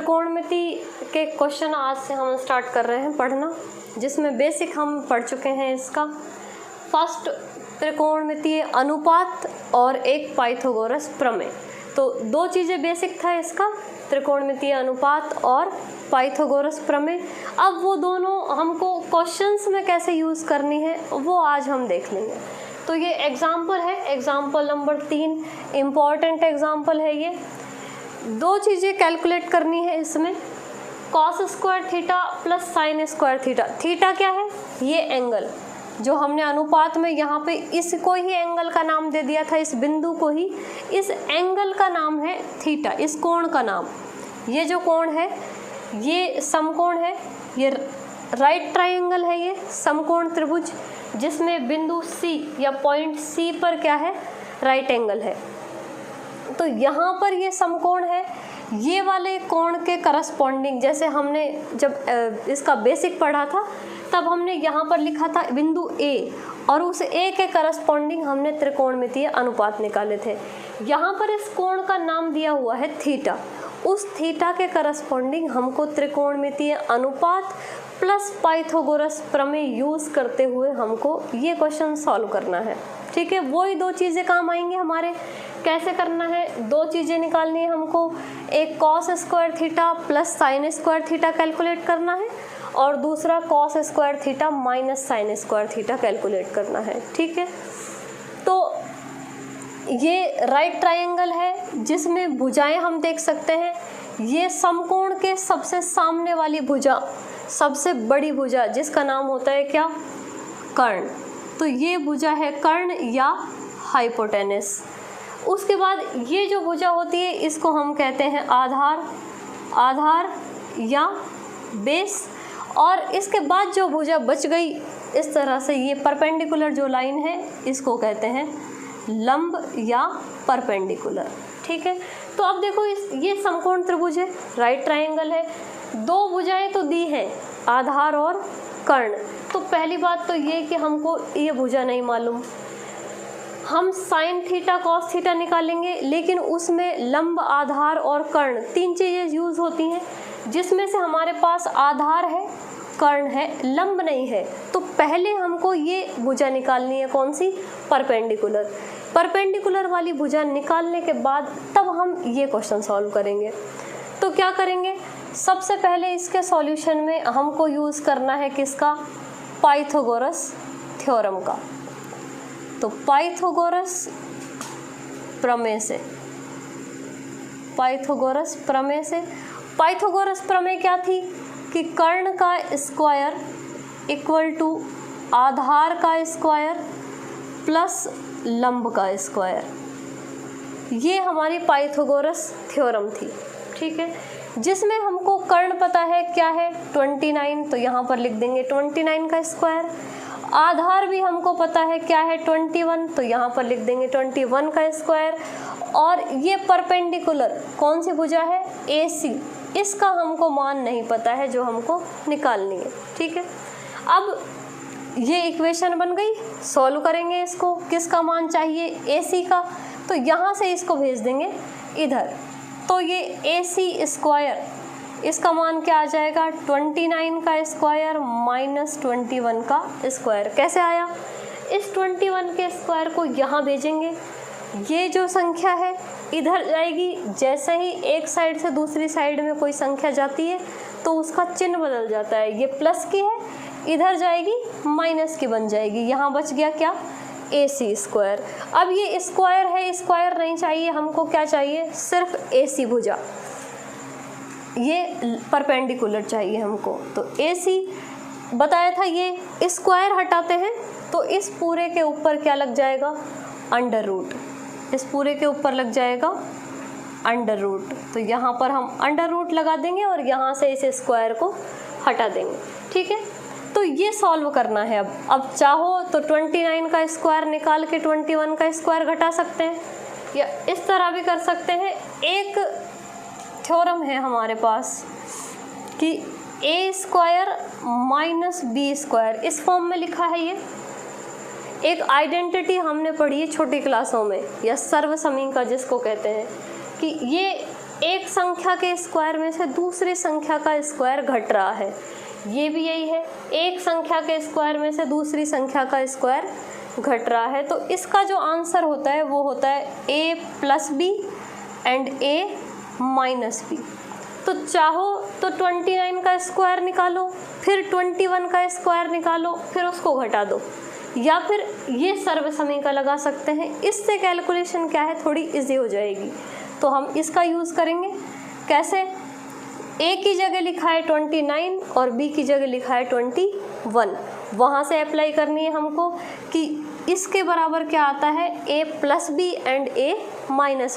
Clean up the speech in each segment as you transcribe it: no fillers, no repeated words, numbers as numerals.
त्रिकोणमिति के क्वेश्चन आज से हम स्टार्ट कर रहे हैं पढ़ना, जिसमें बेसिक हम पढ़ चुके हैं इसका। फर्स्ट त्रिकोणमितीय अनुपात और एक पाइथागोरस प्रमेय। तो दो चीज़ें बेसिक था इसका, त्रिकोणमितीय अनुपात और पाइथागोरस प्रमेय। अब वो दोनों हमको क्वेश्चंस में कैसे यूज़ करनी है वो आज हम देख लेंगे। तो ये एग्जाम्पल है, एग्जाम्पल नंबर 3, इम्पॉर्टेंट एग्जाम्पल है ये। दो चीज़ें कैलकुलेट करनी है इसमें, cos square theta plus sine square theta. Theta क्या है? ये एंगल जो हमने अनुपात में यहाँ पे इसको ही एंगल का नाम दे दिया था, इस बिंदु को ही, इस एंगल का नाम है थीटा, इस कोण का नाम। ये जो कोण है ये समकोण है, ये राइट ट्रायंगल है, ये समकोण त्रिभुज जिसमें बिंदु सी या पॉइंट सी पर क्या है? राइट एंगल है। तो यहाँ पर ये समकोण है, ये वाले कोण के करस्पॉन्डिंग, जैसे हमने जब इसका बेसिक पढ़ा था तब हमने यहाँ पर लिखा था बिंदु ए, और उस ए के करस्पॉन्डिंग हमने त्रिकोणमितीय अनुपात निकाले थे। यहाँ पर इस कोण का नाम दिया हुआ है थीटा, उस थीटा के करस्पॉन्डिंग हमको त्रिकोणमितीय अनुपात प्लस पाइथागोरस प्रमेय यूज़ करते हुए हमको ये क्वेश्चन सॉल्व करना है। ठीक है, वही दो चीज़ें काम आएंगी हमारे। कैसे करना है? दो चीज़ें निकालनी है हमको, एक cos square theta plus sine square theta calculate करना है, और दूसरा cos square theta minus sine square theta calculate करना है। ठीक है, तो ये राइट ट्रायंगल है जिसमें भुजाएं हम देख सकते हैं। ये समकोण के सबसे सामने वाली भुजा, सबसे बड़ी भुजा, जिसका नाम होता है क्या? कर्ण। तो ये भुजा है कर्ण या हाइपोटेनस। उसके बाद ये जो भुजा होती है इसको हम कहते हैं आधार, आधार या बेस। और इसके बाद जो भुजा बच गई इस तरह से, ये परपेंडिकुलर जो लाइन है इसको कहते हैं लंब या परपेंडिकुलर। ठीक है, तो अब देखो ये समकोण त्रिभुज है, राइट ट्रायंगल है, दो भुजाएं तो दी हैं, आधार और कर्ण। तो पहली बात तो ये कि हमको ये भुजा नहीं मालूम, हम साइन थीटा कॉस थीटा निकालेंगे, लेकिन उसमें लंब, आधार और कर्ण तीन चीज़ें यूज़ होती हैं, जिसमें से हमारे पास आधार है, कर्ण है, लंब नहीं है। तो पहले हमको ये भुजा निकालनी है, कौन सी? परपेंडिकुलर। परपेंडिकुलर वाली भुजा निकालने के बाद तब हम ये क्वेश्चन सॉल्व करेंगे। तो क्या करेंगे? सबसे पहले इसके सॉल्यूशन में हमको यूज़ करना है किसका? पाइथागोरस थ्योरम का। तो पाइथागोरस प्रमेय से, पाइथागोरस प्रमेय से, पाइथागोरस प्रमेय क्या थी कि कर्ण का स्क्वायर इक्वल टू आधार का स्क्वायर प्लस लंब का स्क्वायर। ये हमारी पाइथागोरस थ्योरम थी। ठीक है, जिसमें हमको कर्ण पता है क्या है? 29, तो यहाँ पर लिख देंगे 29 का स्क्वायर। आधार भी हमको पता है क्या है? 21, तो यहाँ पर लिख देंगे 21 का स्क्वायर। और ये परपेंडिकुलर कौन सी भुजा है? AC, इसका हमको मान नहीं पता है जो हमको निकालनी है। ठीक है, अब ये इक्वेशन बन गई, सॉल्व करेंगे इसको। किसका मान चाहिए? AC का, तो यहाँ से इसको भेज देंगे इधर। तो ये AC स्क्वायर, इसका मान क्या आ जाएगा? 29 का स्क्वायर माइनस 21 का स्क्वायर। कैसे आया? इस 21 के स्क्वायर को यहाँ भेजेंगे, ये जो संख्या है इधर जाएगी। जैसे ही एक साइड से दूसरी साइड में कोई संख्या जाती है तो उसका चिन्ह बदल जाता है, ये प्लस की है, इधर जाएगी माइनस की बन जाएगी। यहाँ बच गया क्या? AC square. अब ये स्क्वायर है, स्क्वायर नहीं चाहिए हमको, क्या चाहिए? सिर्फ AC भुजा, ये परपेंडिकुलर चाहिए हमको। तो AC बताया था, ये स्क्वायर हटाते हैं तो इस पूरे के ऊपर क्या लग जाएगा? Under root. इस पूरे के ऊपर लग जाएगा अंडर रूट। तो यहाँ पर हम अंडर रूट लगा देंगे और यहाँ से इस स्क्वायर को हटा देंगे। ठीक है, तो ये सॉल्व करना है। अब चाहो तो 29 का स्क्वायर निकाल के 21 का स्क्वायर घटा सकते हैं, या इस तरह भी कर सकते हैं। एक थ्योरम है हमारे पास कि A square minus B square, इस फॉर्म में लिखा है। ये एक आइडेंटिटी हमने पढ़ी है छोटी क्लासों में, या सर्वसमीका जिसको कहते हैं, कि ये एक संख्या के स्क्वायर में से दूसरी संख्या का स्क्वायर घट रहा है, ये भी यही है, एक संख्या के स्क्वायर में से दूसरी संख्या का स्क्वायर घट रहा है। तो इसका जो आंसर होता है वो होता है a + b and a - b। तो चाहो तो 29 का स्क्वायर निकालो, फिर 21 का स्क्वायर निकालो, फिर उसको घटा दो, या फिर ये सर्व समीकरण लगा सकते हैं। इससे कैलकुलेशन क्या है, थोड़ी इजी हो जाएगी। तो हम इसका यूज़ करेंगे। कैसे? a की जगह लिखा है 29 और b की जगह लिखा है 21, वहाँ से अप्लाई करनी है हमको कि इसके बराबर क्या आता है, a + b and a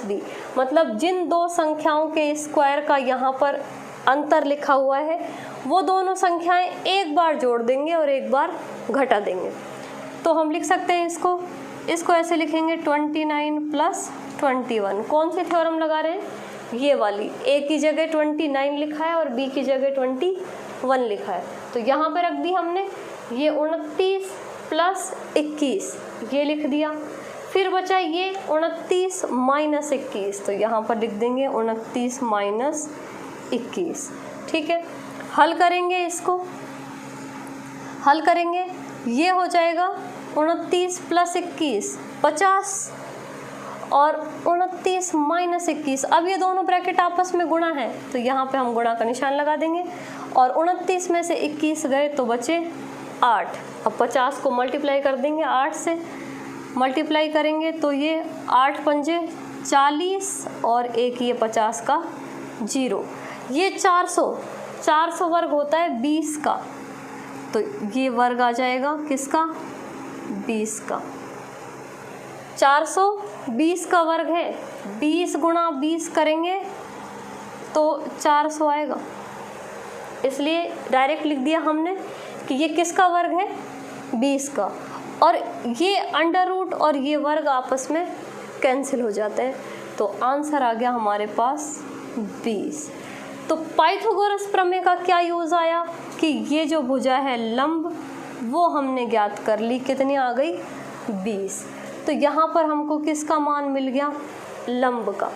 - b। मतलब जिन दो संख्याओं के स्क्वायर का यहाँ पर अंतर लिखा हुआ है वो दोनों संख्याएं एक बार जोड़ देंगे और एक बार घटा देंगे। तो हम लिख सकते हैं इसको ऐसे लिखेंगे 29 + 21। कौन सी थ्योरम लगा रहे हैं, ये वाली। a की जगह 29 लिखा है और b की जगह 21 लिखा है, तो यहाँ पर रख दी हमने। ये 29 + 21 ये लिख दिया। फिर बचा ये 29 - 21, तो यहाँ पर लिख देंगे 29 - 21। ठीक है, हल करेंगे, इसको हल करेंगे, ये हो जाएगा 29 + 21 50 और 29 - 21। अब ये दोनों ब्रैकेट आपस में गुणा है, तो यहाँ पे हम गुणा का निशान लगा देंगे और 29 में से 21 गए तो बचे 8। अब 50 को मल्टीप्लाई कर देंगे, 8 से मल्टीप्लाई करेंगे तो ये 8 × 5 = 40 और एक ये 50 का 0। ये 400 वर्ग होता है 20 का, तो ये वर्ग आ जाएगा किसका, 20 का। 420 का वर्ग है, 20 × 20 करेंगे तो 400 आएगा। इसलिए डायरेक्ट लिख दिया हमने कि ये किसका वर्ग है, 20 का। और ये अंडर-रूट और ये वर्ग आपस में कैंसिल हो जाते हैं, तो आंसर आ गया हमारे पास 20। तो पाइथागोरस प्रमेय का क्या यूज़ आया कि ये जो भुजा है लंब वो हमने ज्ञात कर ली, कितनी आ गई, 20। तो यहाँ पर हमको किसका मान मिल गया, लंब का।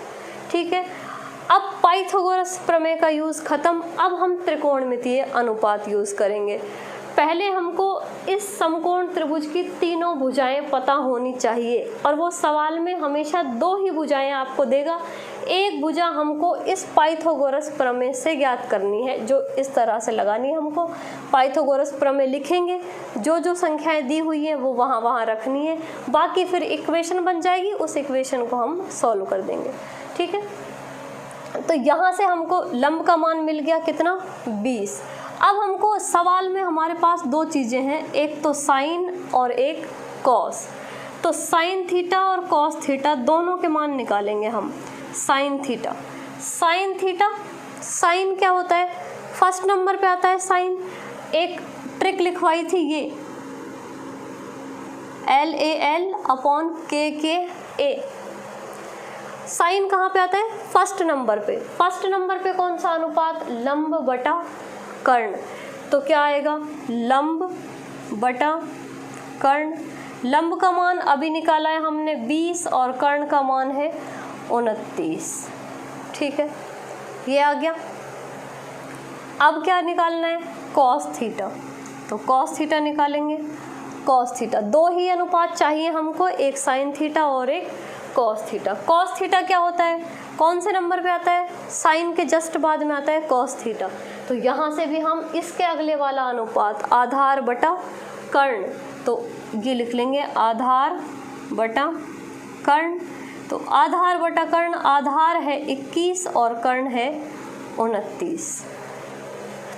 ठीक है, अब पाइथागोरस प्रमेय का यूज़ ख़त्म। अब हम त्रिकोणमितीय अनुपात यूज़ करेंगे। पहले हमको इस समकोण त्रिभुज की तीनों भुजाएं पता होनी चाहिए, और वो सवाल में हमेशा 2 ही भुजाएं आपको देगा। एक भुजा हमको इस पाइथागोरस प्रमेय से ज्ञात करनी है, जो इस तरह से लगानी है हमको। पाइथागोरस प्रमेय लिखेंगे, जो जो संख्याएं दी हुई हैं वो वहाँ वहाँ रखनी है, बाकी फिर इक्वेशन बन जाएगी, उस इक्वेशन को हम सॉल्व कर देंगे। ठीक है, तो यहाँ से हमको लंब का मान मिल गया कितना, 20। अब हमको सवाल में हमारे पास 2 चीज़ें हैं, एक तो साइन और एक कॉस। तो साइन थीटा और कॉस थीटा दोनों के मान निकालेंगे हम। साइन थीटा, साइन क्या होता है, फर्स्ट नंबर पे आता है साइन। एक ट्रिक लिखवाई थी ये, LAL/KKA। साइन कहाँ पे आता है, फर्स्ट नंबर पे। फर्स्ट नंबर पे कौन सा अनुपात, लंब बटा कर्ण। तो क्या आएगा, लंब बटा कर्ण। लंब का मान अभी निकाला है हमने 20 और कर्ण का मान है 29। ठीक है, ये आ गया। अब क्या निकालना है, कॉस थीटा। तो कॉस थीटा निकालेंगे। कॉस थीटा 2 ही अनुपात चाहिए हमको, एक साइन थीटा और एक कॉस थीटा। कॉस थीटा क्या होता है, कौन से नंबर पे आता है, साइन के जस्ट बाद में आता है कॉस थीटा। तो यहाँ से भी हम इसके अगले वाला अनुपात आधार बटा कर्ण, तो ये लिख लेंगे आधार बटा कर्ण। तो आधार बटा कर्ण, आधार है 21 और कर्ण है 29।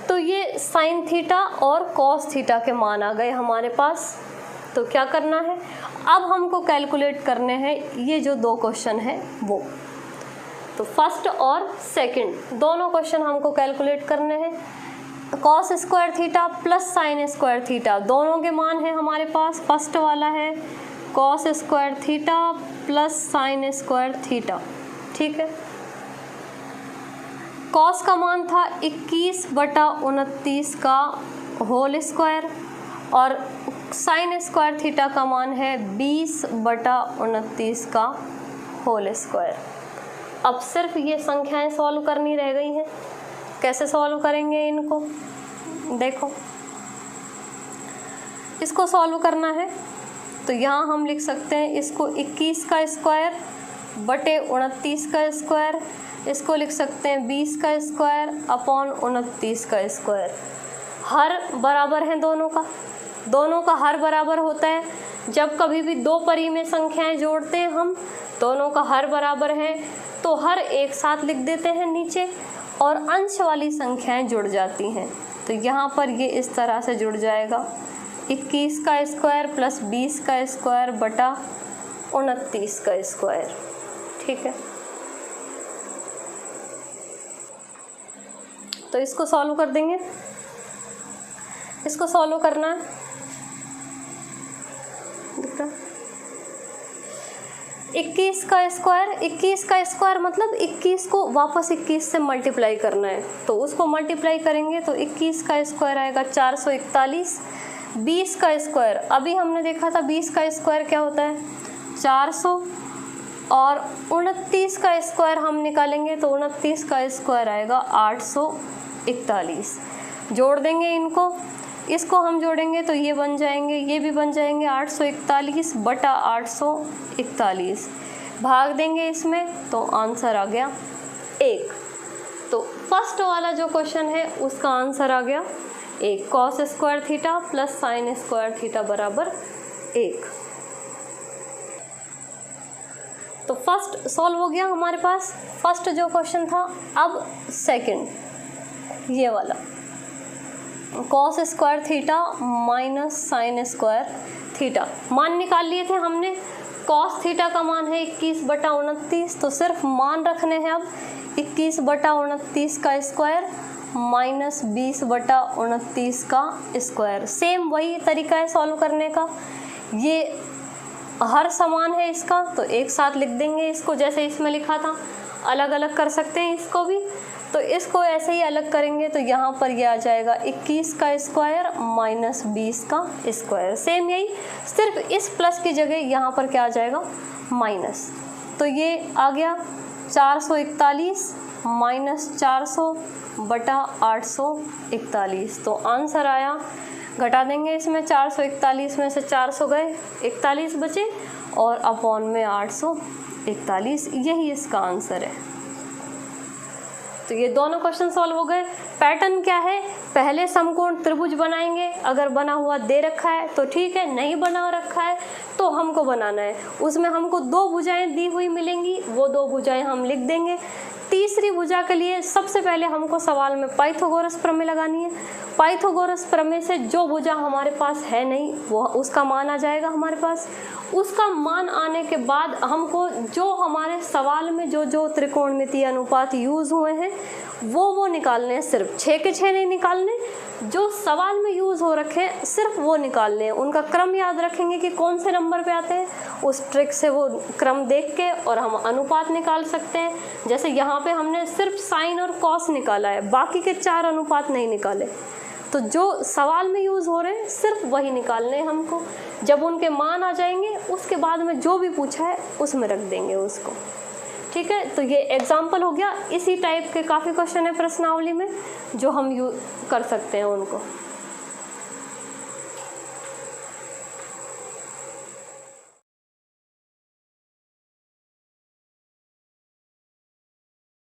तो ये साइन थीटा और कॉस थीटा के मान आ गए हमारे पास। तो क्या करना है, अब हमको कैलकुलेट करने हैं ये जो 2 क्वेश्चन है वो। तो फर्स्ट और सेकंड दोनों क्वेश्चन हमको कैलकुलेट करने हैं। Cos square theta plus sine square theta दोनों के मान है हमारे पास। फर्स्ट वाला है cos square theta plus sine square theta. ठीक है, कॉस का मान था 21/29 का होल स्क्वायर और साइन स्क्वायर थीटा का मान है 20/29 का होल स्क्वायर। अब सिर्फ ये संख्याएं सॉल्व करनी रह गई हैं। कैसे सॉल्व करेंगे इनको? देखो, इसको सॉल्व करना है तो यहाँ हम लिख सकते हैं इसको 21 का स्क्वायर बटे 29 का स्क्वायर, इसको लिख सकते हैं 20 का स्क्वायर अपॉन 29 का स्क्वायर। हर बराबर है दोनों का हर बराबर होता है। जब कभी भी दो परिमेय संख्याएं जोड़ते हैं हम, दोनों का हर बराबर है तो हर एक साथ लिख देते हैं नीचे और अंश वाली संख्याएं जुड़ जाती हैं। तो यहाँ पर ये इस तरह से जुड़ जाएगा 21 का स्क्वायर प्लस 20 का स्क्वायर बटा 29 का स्क्वायर। ठीक है, तो इसको सॉल्व कर देंगे। इसको सॉल्व करना है, दिख रहा 21 का स्क्वायर मतलब 21 को वापस 21 से मल्टीप्लाई करना है, तो उसको मल्टीप्लाई करेंगे तो 21 का स्क्वायर आएगा 441। 20 का स्क्वायर अभी हमने देखा था 20 का स्क्वायर क्या होता है 400, और 29 का स्क्वायर हम निकालेंगे तो 29 का स्क्वायर आएगा 841। जोड़ देंगे इनको, इसको हम जोड़ेंगे तो ये बन जाएंगे, ये भी बन जाएंगे 841 बटा 841। भाग देंगे इसमें तो आंसर आ गया 1। तो फर्स्ट वाला जो क्वेश्चन है उसका आंसर आ गया 1। Cos square theta plus sine square theta बराबर 1। तो फर्स्ट सॉल्व हो गया हमारे पास, फर्स्ट जो क्वेश्चन था। अब सेकंड ये वाला cos square theta minus sine square theta, मान निकाल लिए थे हमने। कॉस थीटा का मान है 21 बटा 29, तो सिर्फ मान रखने हैं अब 21 बटा 29 का स्क्वायर माइनस 20 बटा 29 का स्क्वायर। सेम वही तरीका है सॉल्व करने का, ये हर समान है इसका तो एक साथ लिख देंगे इसको, जैसे इसमें लिखा था। अलग अलग कर सकते हैं इसको भी, तो इसको ऐसे ही अलग करेंगे तो यहाँ पर ये आ जाएगा 21 का स्क्वायर माइनस 20 का स्क्वायर। सेम यही, सिर्फ इस प्लस की जगह यहाँ पर क्या आ जाएगा माइनस। तो ये आ गया 441 माइनस 400 बटा 841। तो आंसर आया, घटा देंगे इसमें 441 में से 400 गए, 41 बचे और अपॉन में 841, यही इसका आंसर है। तो ये दोनों क्वेश्चन सॉल्व हो गए। पैटर्न क्या है, पहले समकोण त्रिभुज बनाएंगे, अगर बना हुआ दे रखा है तो ठीक है, नहीं बना रखा है तो हमको बनाना है। उसमें हमको 2 भुजाएं दी हुई मिलेंगी, वो 2 भुजाएं हम लिख देंगे। तीसरी भुजा के लिए सबसे पहले हमको सवाल में पाइथागोरस प्रमेय लगानी है। पाइथागोरस प्रमेय से जो भुजा हमारे पास है नहीं वो उसका मान आ जाएगा हमारे पास। उसका मान आने के बाद हमको जो हमारे सवाल में जो त्रिकोणमितीय अनुपात यूज़ हुए हैं वो निकालने हैं। सिर्फ 6 के 6 नहीं निकालने, जो सवाल में यूज़ हो रखे हैं सिर्फ वो निकालने हैं। उनका क्रम याद रखेंगे कि कौन से नंबर पे आते हैं, उस ट्रिक से वो क्रम देख के और हम अनुपात निकाल सकते हैं। जैसे यहाँ पे हमने सिर्फ साइन और कॉस निकाला है, बाकी के 4 अनुपात नहीं निकाले। तो जो सवाल में यूज़ हो रहे हैं सिर्फ वही निकालने हैं हमको। जब उनके मान आ जाएंगे उसके बाद में जो भी पूछा है उसमें रख देंगे उसको। ठीक है, तो ये एग्जाम्पल हो गया। इसी टाइप के काफ़ी क्वेश्चन है प्रश्नावली में जो हम यूज कर सकते हैं उनको।